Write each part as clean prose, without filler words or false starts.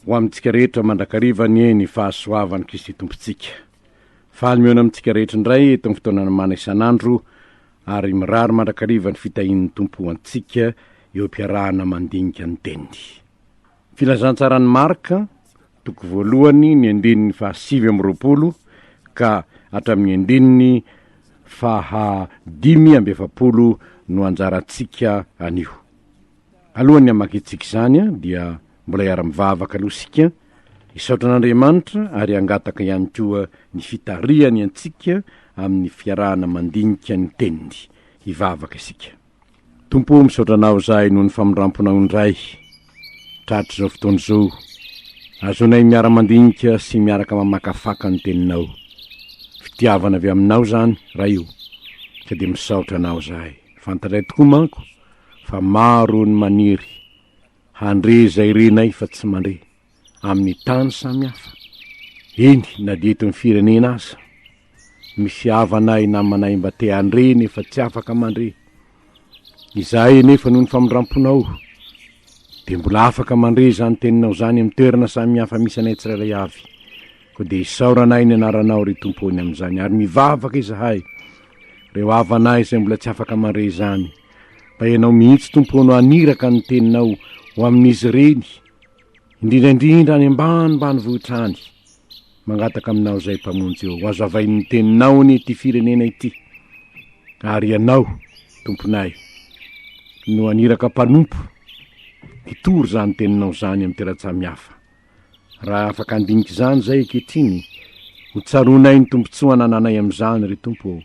ho amintsika rehetra mandrakarivany ny fahasoavany Kristy tompontsika. Faly miona amintsika rehetra indray eto amin'ny fotoana mana isan'andro ary mirary mandrakarivany fitahin'ny tompo antsika eo ampiarahana mandinika ny teniny. Filazantsarany Marka toko voalohany ny andininy 7:20 ka hatramin'ny andininy 5:10 no anjarantsika anio. Alohan'ny amakitsika izany dia mbola iara-mivavaka aloha sika isaotra an'Andriamanitra ary angataka ihany koa ny fitariany antsika amin'ny fiarahana mandinika ny teniny. Hivavaka isika. Tompo misaotra anao zahay noho ny famindramponao indray tratra zao fotoana zao. Azonay miara-mandinika sy miaraka mamakafaka ny teninao. Fitiavana avy aminao zany raha io. Ka dia misaotra anao zahay. Fantaray tokoa manko fa maro ny maniry handre zay renay fa tsy mandre amin'ny tany samihafa. Eny na dia eto ny firenena aza misy havanay namanay mba te handre nefa tsy afaka mandre. Izahay nefa noho ny famindramponao dia mbola afaka mandre zany teninao zany amin'ny toerana samihafa misy anay tsirairay avy. Ko dia isaoranay ny anaranao ry tompony amin'izany ary mivavaka izahay reo havanay izay mbola tsy afaka mandre zany. Mba ianao mihitsy tompony aniraka ny teninao ho amin'izy reny indrindraindrindra any ambanimbany vohitra any. Mangataka aminao zay mpamonjy eo. Azo avain'ny teninao ny ity firenena ity. Ary ianao tomponay no aniraka mpanompo hitory zany teninao zany amin'ny toeran-tsamihafa. Raha afaka andinika izany zay ankehitriny ho tsaronay ny tombontsoa nananay amin'izany ry tompo.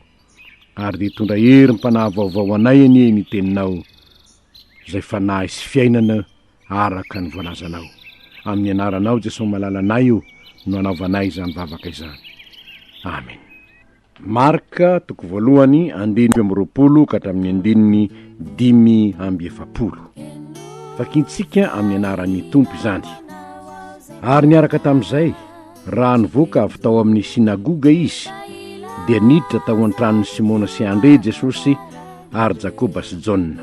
Ary dia tondra hery mpanahy vaovao anay anie ny teninao zay fanahy sy fiainana araka ny voalazanao. Amin'ny anaranao Jesosy malala anay io no anaovanay izany vavaka izany. Amen. Marka toko voalohany 10:20 ka hatramin'ny andininy 10:70. Fakintsika amin'ny anaran'ny tompo izany. Ary niaraka tamin'izay raha nivoaka avy tao amin'ny sinagoga izy dia niditra tao an-tranon'ny Simona sy Andre Jesosy ary Jakoba sy Jona.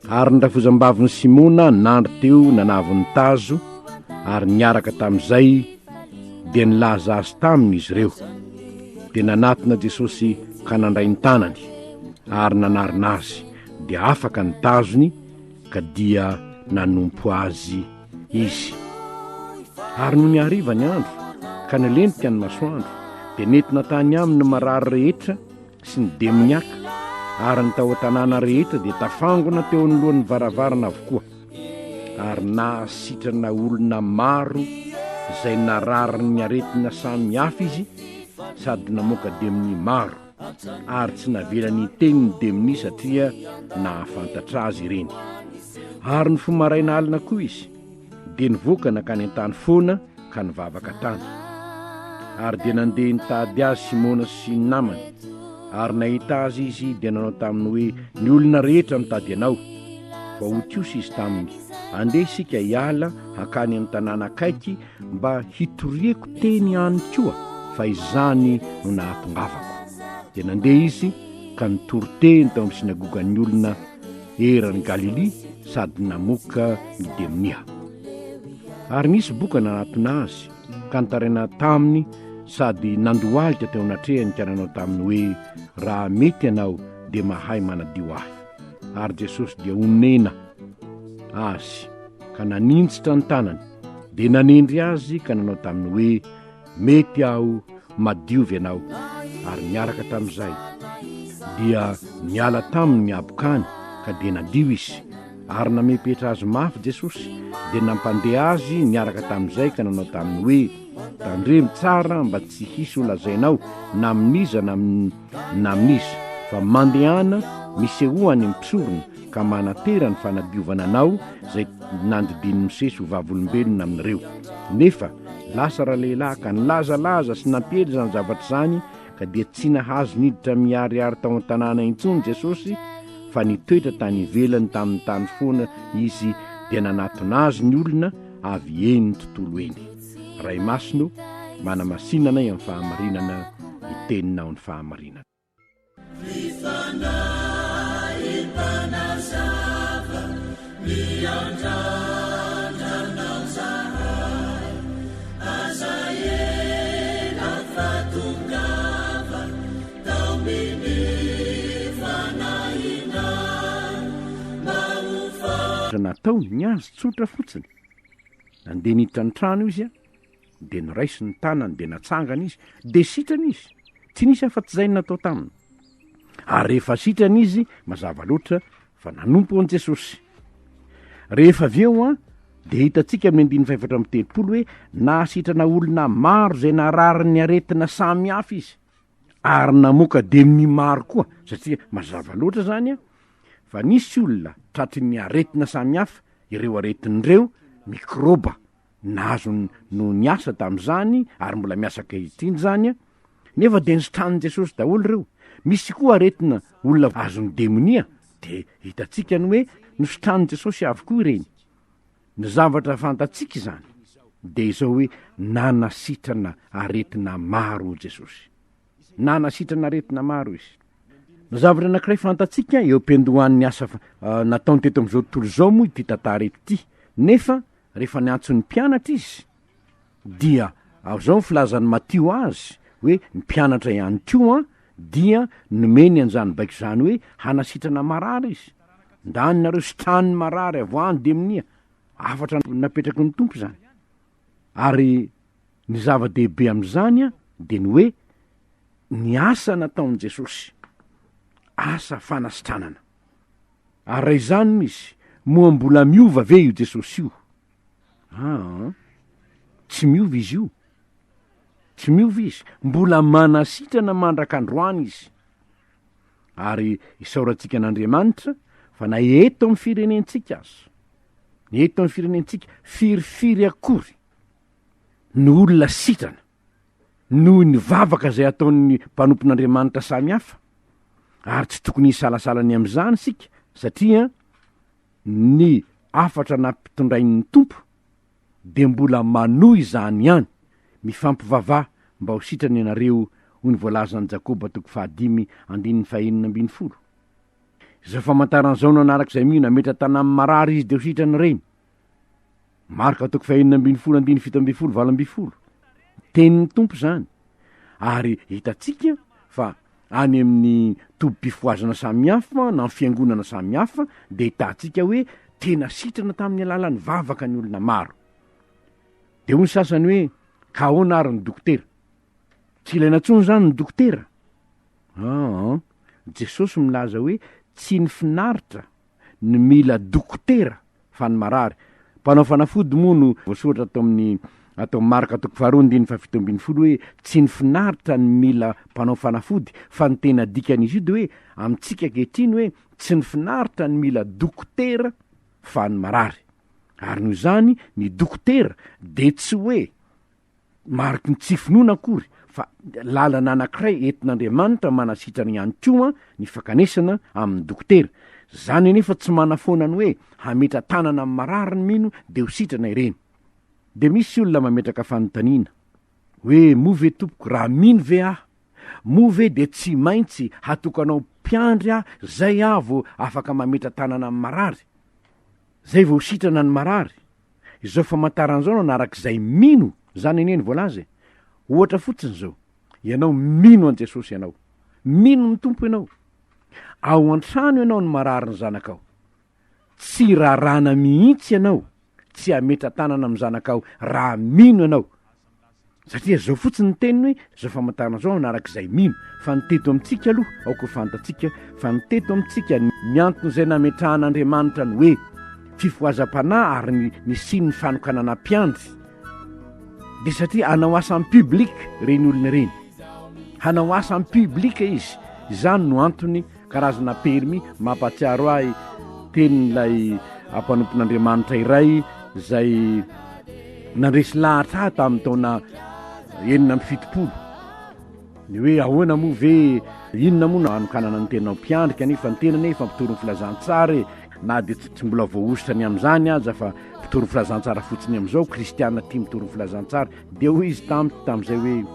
Ary ny rafozam-bavin'ny Simona nandry teo nanavony tazo ary niaraka tamin'izay dia nilaza azy taminy izy ireo. Dia nanatona Jesosy ka nandray ny tanany ary nanarina azy dia afaka ny tazony ka dia nanompo azy izy. Ary no niariva ny andro ka nalentika ny masoandro dia nentina tany aminy ny marary rehetra sy ny demoniaka ary ny tao an-tanàna rehetra dia tafangona teo anolohan'ny varavarana avokoa. Ary nahasitrana olona maro izay narary ny aretina samihafa izy sady namoaka demoni maro ary tsy navelany teny ny demoni satria nahafantatra azy ireny. Ary ny fomaraina alina koa izy dia nivoaka nakany an-tany foana ka nivavaka tany. Ary dia nandeha nitady azy Simona sy ny namany. Ary nahita azy izy dia nanao taminy hoe ny olona rehetra mitady anao. Fa otiosa izy taminy, andeha isika hiala hakany amin'ny tanàna akaiky mba hitoriako teny any koa fa izany no nahatongavako. Dia nandeha izy ka nitory teny tao amin'ny sinagogan'ny olona eran'ny Galili sady namoaka ny demonia. Ary nisy boka nanatona azy ka nitaraina taminy sady nandohalika teo anatrehany ka nanao taminy hoe raha mety ianao dia mahay manadio ahy. Ary Jesosy dia onena azy ka nanintsitra ny tanany dia nanendry azy ka nanao taminy hoe mety aho madiovy ianao. Ary niaraka tamin'izay dia niala taminy ny abokany ka dia nadio izy. Ary namepetra azy mafy Jesosy dia nampandeha azy niaraka tamin'izay ka nanao taminy hoe tandremo tsara mba tsy hisy ho lazainao na amin'iza na amin'iza fa mandehana misehoany mpisorona ka manatera ny fanadiovana anao zay nandidiny misesy ho vavolombelona amin'ireo. Nefa lasa raha lehilahy ka nilazalaza sy nampely zany zavatra zany ka dia tsy nahazo niditra miariary tao an-tanàna intsony Jesosy fa nitoetra tany ivelany tamin'ny tany foana izy dia nanatona azy ny olona avy eny ny tontolo eny. Ray masino manamasinana amin'ny fahamarinana iteninao ny fahamarinana. Ipanazava, miandrandranao zahay. nataony ny azy tsotra fotsiny. Nandeha niditra ny trano izy a, de noraisy ny tanany de natsangana izy, de sitrana izy. Tsy nisy afa-tsy zay natao taminy. Ary rehefa sitrana izy, mazava loatra fa nanompo an Jesosy. Rehefa avy eo a, de hitantsika amin'ny 7:30 hoe nahasitrana olona maro zay narary ny aretina samy hafa izy. Ary namoaka demony maro koa, satria mazava loatra zany a, fa nisy olona tratry ny aretina samy hafa, ireo aretin'ireo mikroba nazo no niasa tamin'izany ary mbola miasa ankehitriny zany a, nefa de nisotranin Jesosy daholo reo. Misy koa aretina olona azony demonia, de hitantsika ny hoe nisotranin Jesosy avokoa ireny. Ny zavatra fantatsika zany de izao hoe nanasitrana aretina maro Jesosy. Nanasitrana aretina maro izy. Ny zavatra anankiray fantatsika eo am-pendohan'ny asa nataony teto am'izao tontolo zao moa ity tantara ity. Nefa rehefa niantso ny mpianatra izy, dia zao ny filazan'ny Matio azy hoe ny mpianatra ihany koa dia nomeny an'izany baiko zany hoe hanasitrana marary izy. Ndany nareo sitrany marary avoany demonia, afatra napetraky ny tompo zany. Ary ny zava-dehibe am'izany a de ny hoe ny asa nataon Jesosy, asa fanasitranana. Ary raha izany misy moa mbola miova ve io Jesosy io? Tsy miova izy io. Tsy miova izy, mbola manasitrana mandrak'androany izy. Ary isaorantsika n'Andriamanitra fa na eto amin'ny firenentsika azy, eto amin'ny firenentsika firifiry akory ny olona sitrana noho ny vavaka zay ataon'ny mpanompon'Andriamanitra samy hafa, ary tsy tokony hisalasalany am'izany sika, satria ny afatra nampitondrain'ny tompo de mbola manohy izany ihany, mifampivavah mba ho sitrany ianareo ho ny voalazan'i Jakoba 5:19-20. Zay famantaran'izao no anarak'izay mino ametra tanàmy marary izy de ho sitrany reny. Marka 5:17-20. Tenin'ny tompo zany. Ary hitantsika fa any amin'ny tobi-pifoazana samy hafa na fiangonana samy hafa de hitantsika hoe tena sitrana tamin'ny alalan'ny vavaka ny olona maro. De hoy ny sasany hoe ka ahoana ary ny dokotera? Tsy ilaina intsony zany ny dokotera. Jesosy milaza hoe tsy ny finaritra ny mila dokotera fa ny marary. Mpanao fanafody moa no voasoratra atao Marka 2:17 hoe tsy ny finaritra ny mila mpanao fanafody, fa ny tena dikan'izy io de hoe amintsika ankehitriny hoe tsy ny finaritra ny mila dokotera fa ny marary. Ary noho izany ny dokotera de tsy hoe mariky ny tsy finoana akory, fa lalana anankiray entin'Andriamanitra manasitrana ihany koa ny fakanesana amin'ny dokotera. Zany anefa tsy manafoana ny hoe hametra tanana amin'ny marary ny mino de ho sitrana ireny. De misy olona mametraka fanontaniana hoe moa ve tompoko, raha mino ve aho, moa ve de tsy maintsy hatokanao mpiandry aho zay aho vao afaka mametra tanana amin'ny marary, zay vao sitrana ny marary? Izao famantaran'izao no anarak'izay mino zany eny voalaza. Ohatra fotsiny zao, ianao mino an Jesosy ianao, mino ny tompo ianao, ao an-trano ianao ny marary ny zanakao, tsy rarana mihitsy ianao, tsy hametra tanana amin'ny zanakao raha mino ianao, satria zao fotsiny ny teniny hoe zao famantaran'izao anarak'izay mino. Fa ny teto amintsika aloha aoko fantatsika fa ny teto amintsika ny antony zay nametrahan'Andriamanitra ny hoe fifoazam-panahy ary ny siny ny fanokanana mpiandry, de satria hanao asa amin'ny publika reny olona reny, hanao asa amin'ny publika izy. Izany no antony karazana permis mampatsiaro ahy tenin'ilay mpanompon'Andriamanitra iray zay nandresy lahatra tamin'ny taona 7 ny hoe ahoana moa ve, inona moa no anokanana ny tenao mpiandry kanefa ny tena nefa mpitory ny filazantsara na de tsy mbola voaositrany am'izany aza fa mpitory ny filazantsara fotsiny am'izao kristiana tia mitory ny filazantsara. De hoy izy tam'izay hoe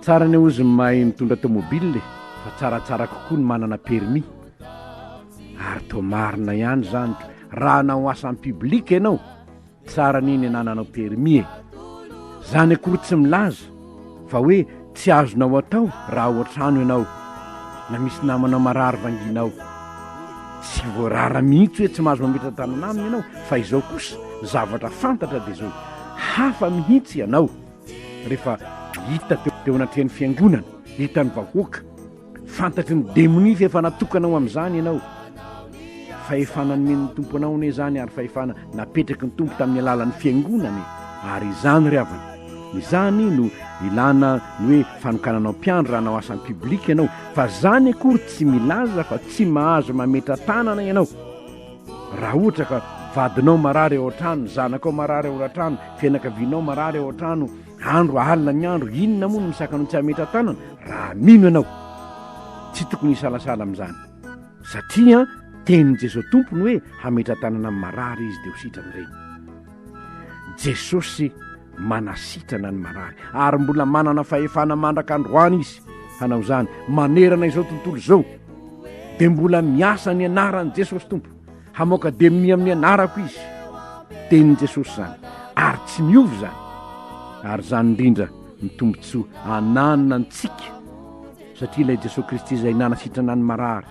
tsara ny ozy mahay mitondra tomobile fa tsaratsara kokoa ny manana permis. Ary to marina ihany zany, raha nao asa amin'ny publika ianao tsara niny anananao permis zany akory tsy milaza fa hoe tsy azonao atao raha ao an-trano ianao na misy namanao marary vanginao, tsy voarara mihitsy hoe tsy mahazo mametra-tanana aminy ianao fa izao kosa zavatra fantatra dia zao hafa mihitsy ianao rehefa hita teo anatrehany fiangonana hitany vahoaka fantatry ny demonia fa efa natokanao amin'izany ianao fa efa nanomeny tompo anao ne zany ary fa efa napetraky ny tompo tamin'ny alalan'ny fiangonany ary izany ry havana izany no ilana ny hoe fanokananao mpiandro raha nao asan'ny piblika ianao fa zany akory tsy milaza fa tsy mahazo mametra tanana ianao raha ohatra ka vadinao marary ao an-trano zanakao marary ao an-trano fianakavianao marary ao an-trano andro alina ny andro inona moa no misakanao tsy hametra tanana raha mino ianao tsy tokony hisalasala amin'izany satria tenin'i jesosy tompony hoe hametra tanana amin'ny marary izy dia ho sitranyireny jesosy manasitrana ny marary ary mbola manana fahefana mandraka androany izy hanao izany manerana izao tontolo izao dia mbola miasa ny anaran'i jesosy tompo hamoaka demia amin'ny anarako izy tenin'i jesosy zany ary tsy miovy zany ary zany indrindra mitombotsoa ananina antsika satria ilay jesosy kristy izay nanasitrana ny marary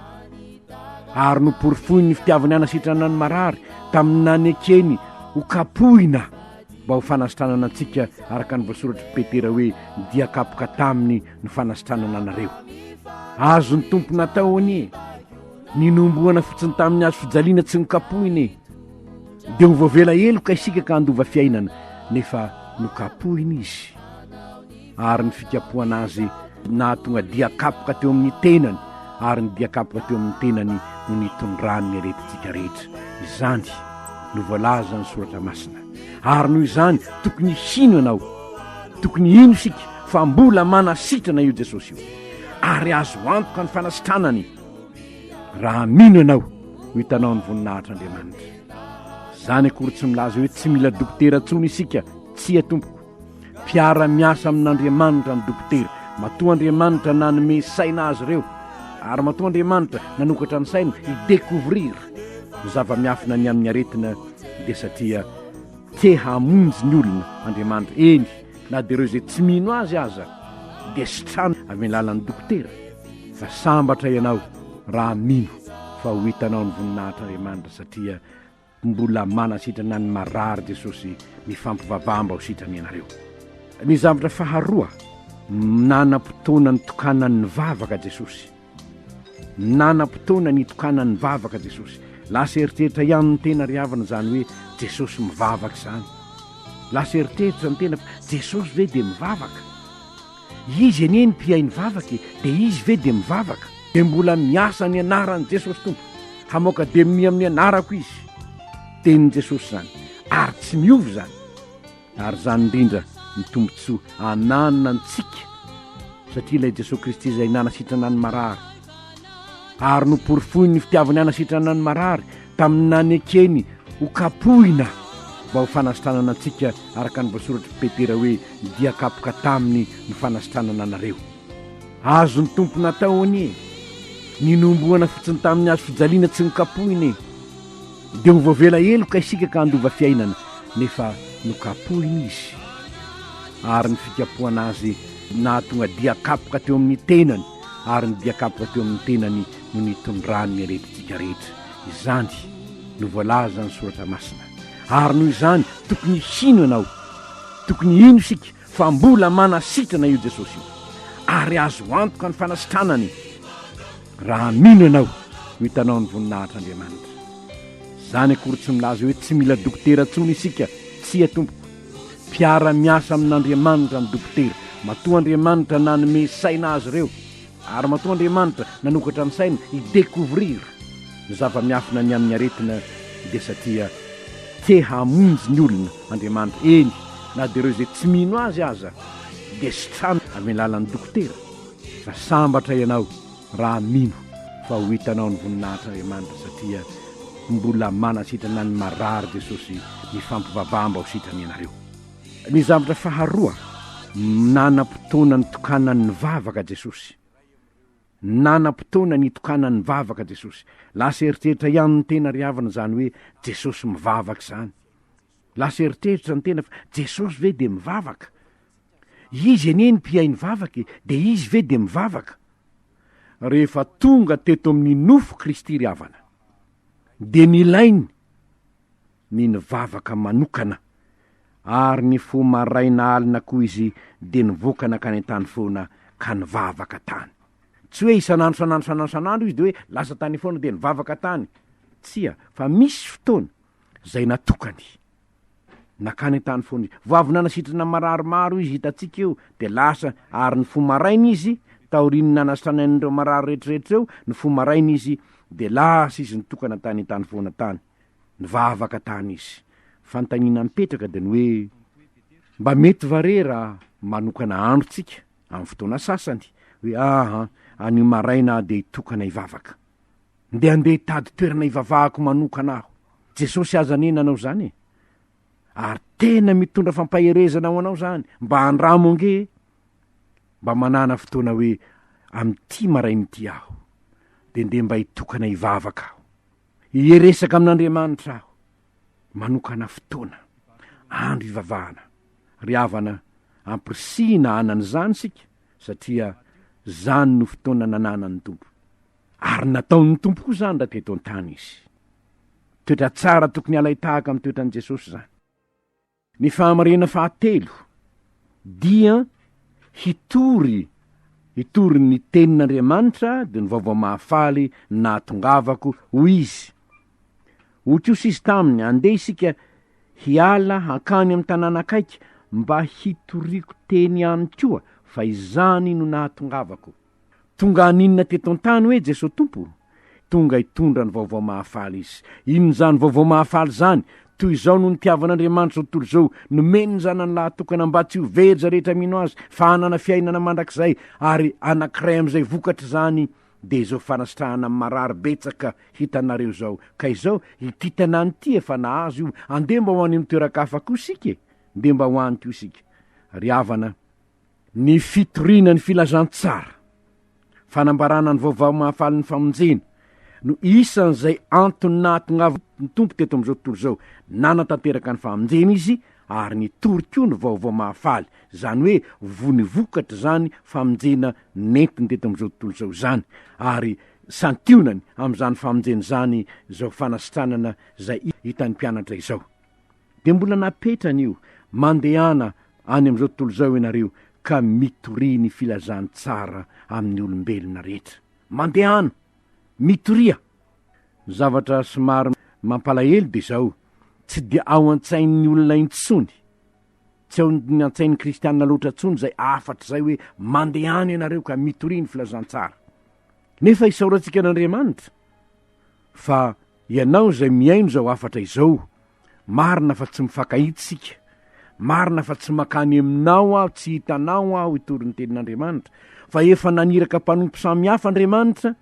ary no porifoy ny fitiavany anasitrana ny marary tamin'ny nanekeny ho kapohina mba ho fanasitranana antsika araka ny voasoratra petera hoe diakapoka taminy ny fanasitranana anareo azo ny tompo natao anie ny nomboana fotsiny tamin'ny azo fijaliana tsy nokapohina e dia ho voavela eloka isika ka handova fiainana nefa nokapohina izy ary ny fikapohana azy nahatonga diakapoka teo amin'ny tenany ary ny diakapoka teo amin'ny tenany no nitondrany ny aretintsika rehetra izany no voalaza ny soratra masina ary noho izany tokony hino ianao tokony ino isika fa mbola manasitrana io jesosy io ary azo antoka ny fanasitranany raha mino ianao ho hitanao ny voninahitr'Andriamanitra zany akory tsy milaza hoe tsy mila dokotera ntsony isika tsy atompoko mpiara miasa amin'Andriamanitra ny dokotera matoa Andriamanitra nanome saina azy ireo ary matoa Andriamanitra nanokatra ny saina hidécouvrir ny zava-miafina ny amin'ny aretina dia satria te hamonjy ny olona Andriamanitra eny na dia ireo izay tsy mino azy aza dia sitrano amin'ny lalan'ny dokotera fa sambatra ianao raha mino fa ho hitanao ny voninahitr'Andriamanitra satria mbola manasitrana ny marary jesosy mifampivavamba ho sitrany ianareo ny zavatra faharoa nanam-potoana nitokanany vavaka jesosy nanam-potoana nitokanany vavaka jesosy lasa eritreritra ihany ny tena ry havana zany hoe jesosy mivavaka izany lasa eritreritra ny tena jesosy ve dia mivavaka izy anie ny mpiai ny vavaka dia izy ve dia mivavaka dia mbola miasa ny anarany jesosy tompo hamoaka demia amin'ny anarako izy tenin'i jesosy zany ary tsy miovy zany ary zany indrindra mitombotsoa ananina antsika satria ilay jesosy kristy izay nanasitrana ny marary ary no porifoy ny fitiavany anasitrana ny marary tamin'ny nanekeny ho kapohina mba ho fanasitranana antsika araka ny voasoratra petera hoe diakapoka taminy ny fanasitranana anareo azo ny tompo natao anie ny nomboana fotsiny tamin'ny azo fijaliana tsy nokapohina e dia ho voavela eloka isika ka handova fiainana nefa nokapohina izy ary ny fikapohana azy nahatonga diakapoka teo amin'ny tenany ary ny diakapoka teo amin'ny tenany no nitondrany ny aretintsika rehetra izany no voalaza ny soratra masina ary noho izany tokony hino ianao tokony ino isika fa mbola manasitrana io jesosy io ary azo antoka ny fanasitranany raha mino ianao ho hitanao ny voninahitr'Andriamanitra zany akory tsy milaza hoe tsy mila dokotera ntsony isika tsy atompoko mpiara miasa amin'Andriamanitra ny dokotera matoa Andriamanitra nanome saina azy ireo ary matoa Andriamanitra nanokatra ny saina hidécouvrir ny zava-miafina ny amin'ny aretina dia satria te hamonjy ny olona Andriamanitra eny na dia ireo izay tsy mino azy aza dia sitrano amin'ny lalan'ny dokotera fa sambatra ianao raha mino fa ho hitanao ny voninahitr'Andriamanitra satria mbola manasitrana ny marary jesosy mifampivavamba ho sitrany ianareo ny zavatra faharoa nanam-potoana nitokanany vavaka jesosy nanam-potoana nitokanany vavaka jesosy lasa eritreritra ihany ny tena ry havana zany hoe jesosy mivavaka izany lasa eritreritra ny tena fa jesosy ve dia mivavaka izy anie ny mpiai ny vavaka dia izy ve dia mivavaka rehefa tonga teto amin'ny nofo Kristy ry havana de ny ilainy ny nivavaka manokana ary ny fo maraina alina koa izy de nivokana ka ny tany foana ka nivavaka tany. Tsy hoe isanandro izy de hoe lasa tany foana de nivavaka tany. Tsia, fa misy fotoana zay natokany nakany tany foana izy. Vavy nanasitrana mararomaro izy hitatsika eo de lasa ary ny fo maraina izy taoriny nanasitranan'ireo marary rehetrarehetra eo ny fo maraina izy de lasa izy nitokana tany foana tany nivavaka tany izy. Fantanina mipetraka de ny hoe mba mety varera manokana androtsika amin'ny fotoana sasany hoe anio maraina de hitokana hivavaka nde andeha hitady toerana hivavahako manokana aho. Jesosy aza ne nanao zany ary tena mitondra fampaherezana ho anao zany mba andramonge mba manana fotoana hoe am'ty marainy ty aho de nde mba hitokana hivavaka aho hieresaka amin'Andriamanitra aho manokana fotoana andro hivavahana. Ry havana ampirisina anany zany sika satria zany no fotoana nananany tompo ary nataon'ny tompo koa zany raha teto an-tany izy. Toetra tsara tokony alay tahaka amin'ny toetran'i Jesosy zany. Ny fahamarena fahatelo dia hitory ny tenin'Andriamanitra de ny vaovao mahafaly nahatongavako ho izy. Ohatry izy taminy andeha isika hiala hankany amin'ny tanàna akaiky mba hitoriako teny ihany koa fa izany no nahatongavako. Tonga aninona teto an-tany hoe Jesosy tompo? Tonga hitondra ny vaovao mahafaly izy. Inona zany vaovao mahafaly zany? Toy izao no nitiavan'Andriamanitra zao tontolo zao nomeny zanany lahatokana mba tsy ho verja rehetra mino azy fa hanana fiainana mandrakizay ary anankiray am'izay vokatra zany de zao fanasitrahana amin'ny marary betsaka hitanareo zao. Ka izao hititana an'ty efa nahazo io andeha mba ho any amin'ny toeran-kafa koa isika nde mba ho any ko isika. Ry havana, ny fitoriana ny filazantsara fanambarana ny vaovao mahafaly ny famonjena no isan'izay antony nahatongavy ny tompo teto am'izao tontolo zao nanatanteraka ny famonjena izy ary nitory koa ny vaovao mahafaly zany hoe vony vokatra zany famonjena nentiny teto am'izao tontolo zao zany ary santionany am'izany famonjena zany zao fanasitranana zay hitan'ny mpianatra izao. De mbola napetrany io mandehana any am'izao tontolo zao ianareo ka mitoria ny filazantsara amin'ny olombelona rehetra. Mandehana mitoria zavatra somary mampalahelo de zao tsy de ao an-tsain'ny olona intsony, tsy ao an-tsain'ny kristianina loatra tsony zay afatra zay hoe mandehana ianareo ka mitoria ny filazantsara. Nefa isaorantsika n'Andriamanitra fa ianao zay miaino zao afatra izao marina fa tsy mifankahitsika, marina fa tsy makany aminao aho, tsy hitanao aho hitory ny tenin'Andriamanitra, fa efa naniraka mpanompo samihafa Andriamanitra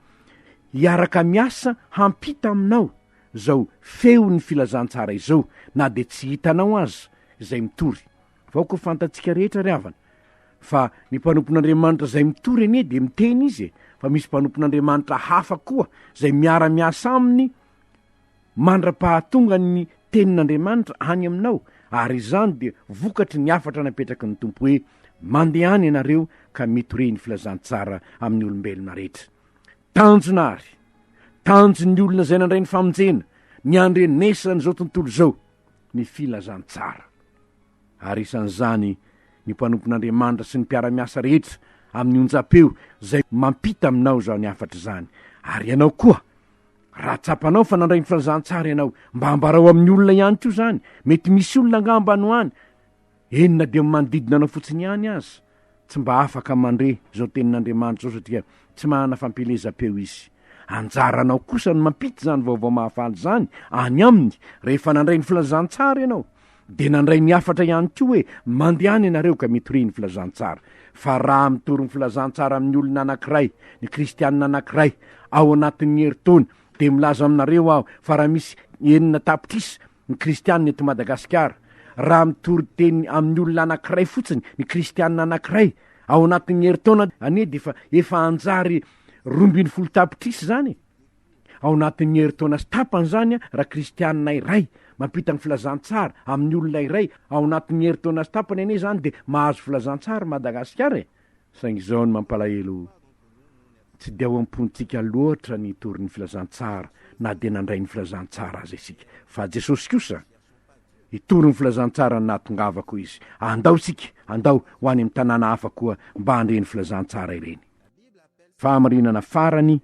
hiaraka miasa hampita aminao zao feo ny filazantsara izao na de tsy hitanao azy zay mitory. Vao koa fantatsika rehetra ry havana fa ny mpanompon'Andriamanitra zay mitory anie de miteny izy fa misy mpanompon'Andriamanitra hafa koa zay miara-miasa aminy mandra-pahatonga ny tenin'Andriamanitra any aminao ary izany de vokatry ny afatra napetraky ny tompo hoe mandehany ianareo ka mitoria ny filazantsara amin'ny olombelona rehetra. Tanjo ny olona zay nandray ny famonjena ny andrenesany zao tontolo zao ny filazantsara ary isan'izany ny mpanompon'Andriamanitra sy ny mpiara-miasa rehetra amin'ny onjam-peo zay mampita aminao zao ny afatra zany. Ary ianao koa raha tsapanao fa nandray ny filazantsara ianao mba hambarao amin'ny olona ihany koa zany. Mety misy olona angamba no any enina de manodidina anao fotsiny ihany azy tsy mba afaka mandre zao tenin'Andriamanitra zao satria tsy manana fampelezam-peo izy. Anjaranao kosa no mampity zany vaovao mahafaly zany any aminy rehefa nandray ny filazantsara ianao de nandray ny afatra ihany koa hoe mandehany ianareo ka mitoria ny filazantsara. Fa raha mitory ny filazantsara amin'ny olona anankiray, ny kristianina anankiray ao anatin'ny heritaona de milaza aminareo aho fa raha misy enina tapitrisa ny kristianina eto Madagasikara, raha mitory teny amin'ny olona anankiray fotsiny ny kristianina anankiray ao anatin'ny heritaona anie de efa anjary 12 tapitrisa zany ao anatin'ny heritaona sy tapany zany raha kristianina iray mampita ny filazantsara amin'ny olona iray ao anatin'ny heritaona sy tapany anie zany de mahazo filazantsara Madagasikara saingy izao no mampalahelo tsy de ao am-pontsika loatra ny tory ny filazantsara na dia nandray ny filazantsara azy isika fa Jesosy kosa hitory ny filazantsara ny nahatongavako izy. Andao sika, andao ho any amin'ny tanàna hafa koa mba handreny filazantsara ireny. Fahamarinana farany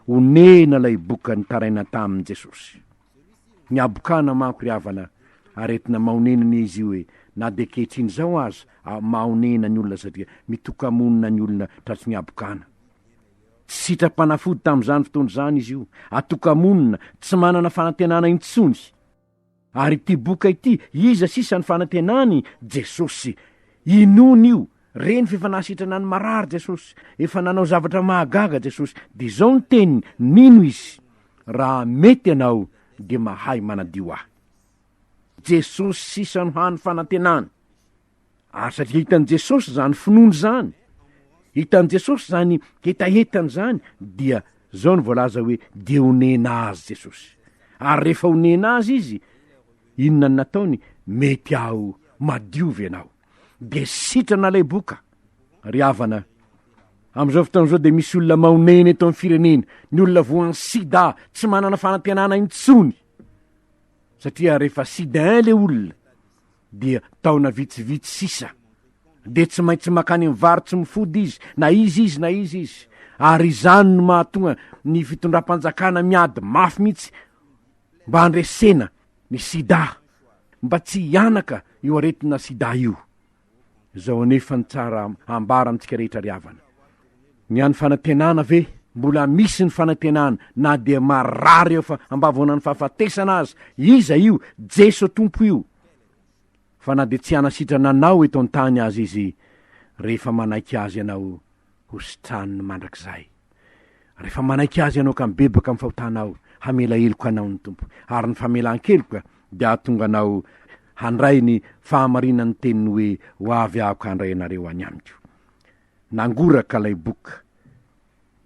onena ilay boka nitaraina tamin'i Jesosy. Ny abokana manko ry havana aretina maonenana izy io hoe na dia kehitriny zao aza maonena ny olona satria mitokamonina ny olona tratry ny abokana. Tsy sitrapanafody tamin'izany fotoana izany izy io, atokamonina, tsy manana fanantenana intsony. Ary ity boka ity, iza sisa ny fanantenany? Jesosy. Inony io? Reny fa efa nahasitrana ny marary Jesosy, efa nanao zavatra mahagaga Jesosy. Dia izao ny teniny, nino izy? Raha mety ianao dia mahay manadio ahy. Jesosy sisa no hany fanantenana. Ary satria hitan'i Jesosy zany finoany zany, hitan'i Jesosy zany hetahentany zany, dia zao ny voalaza hoe dia onena azy Jesosy. Ary rehefa onena azy izy, inona ny nataony? Mety aho madiovy ianao. Dia sitrana lay boka. Ry havana, am'izao fotoana zao dia misy olona maonena eto amin'ny firenena, ny olona voan'ny sida, tsy manana fanantenana intsony. Satria rehefa sida le olona dia taona vitsivitsy sisa, dia tsy maintsy makany amin'ny varotsy mifody izy, na izy. Ary izany no mahatonga ny fitondram-panjakana miady mafy mihitsy mba handresena ny sida, mba tsy hianaka io aretina sida io. Zao anefa ny tsara ambara amintsika rehetra ry havana. Ny any fanantenana ve? Mbola misy ny fanantenana, na dia marary eo fa ambavona ny fahafatesana azy. Iza io? Jeso tompo io. Fa na dia tsy hanasitrana anao eto an-tany azy izy, rehefa manaiky azy ianao ho sitraniny mandrakizay. Rehefa manaiky azy ianao ka mibebaka amin'ny fahotanao, hamela heloka anao ny tompo. Ary ny famelan-keloka dia ahatonga anao handray ny fahamarinany teniny hoe ho avy ahako handray anareo any amiko. Nangoraka lay boka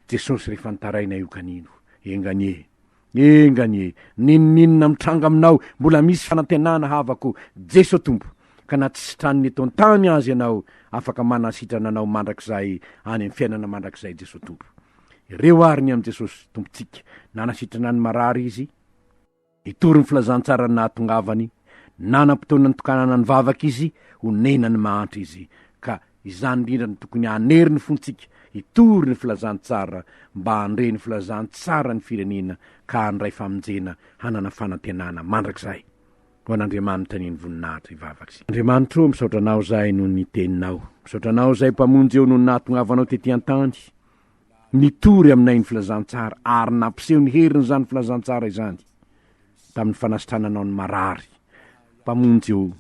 Jesosy rehefa nitaraina io kanino. Enganie, ninona mitranga aminao, mbola misy fanantenana havako Jeso tompo, ka na tsy sitraniny eto an-tany azy ianao, afaka manasitrana anao mandrakizay any amin'ny fiainana mandrakizay Jeso tompo. Ireo ary ny amin'ny Jesosy tompontsika, nanasitrana ny marary izy, hitory ny filazantsara ny nahatongavany, nanam-potoana ny tokanana ny vavaka izy, onena ny mahantra izy, ka izany indrindra ny tokony hanery ny fontsika, hitory ny filazantsara mba handre ny filazantsara ny firenena, ka handray famonjena hanana fanantenana mandrakizay. Ho an'Andriamanitra ny voninahitra ivavaka sy. Andriamanitra, misaotra anao zahay noho ny teninao, misaotra anao zahay mpamonjy eo noho ny nahatongavanao tetỳ an-tany, nitory aminay ny filazantsara, ary nampiseho ny heriny zany filazantsara izany tamin'ny fanasitrananao ny marary. Mpamonjy eo,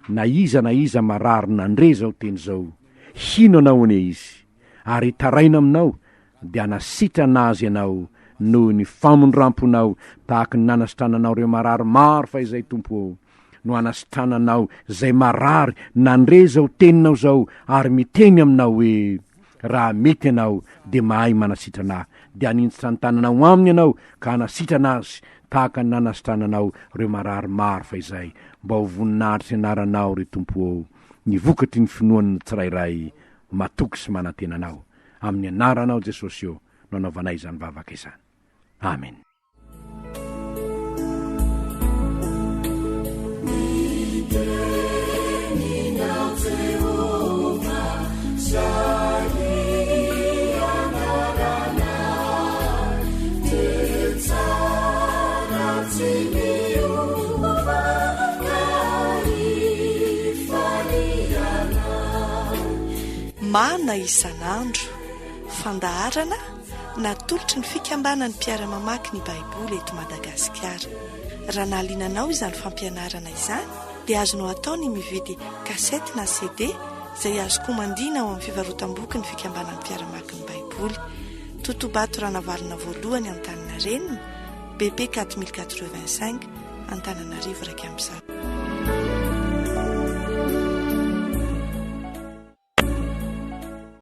na iza marary nandre zao teny zao, hino anao ane izy, ary taraina aminao dia nasitra azy ianao noho ny famondramponao, tahaka ny nanasitrananao reo marary maro fa izay tompo, no anasitrananao zay marary nandre zao teninao zao, ary miteny aminao hoe raha mety ianao dia mahay manasitrana, dia anintsitra ny tananao aminy ianao ka hanasitrana azy tahaka ny nanasitrananao reo marary maro fa izay. Mba ho voninahitra ianaranao ry tompo, ny vokatry ny finoan'ny tsirairay matoky sy manantenanao, amin'ny anaranao Jesosy eo no anaovanay izany vavaka izany. Amen. Mana isan'andro fandaharana natolotry ny fikambanany mpiara-mamaky ny Baiboly eto Madagasikara. Raha nahalinanao izany fampianarana izany dia azonao atao ny mividy kasety na CD izay azo komandina ao amin'ny fivarotam-boky ny fikambanany mpiara-mamaky ny Baiboly. Totobato Ranavalona voalohany Antaninarenina, BP 4085 Antananarivo 1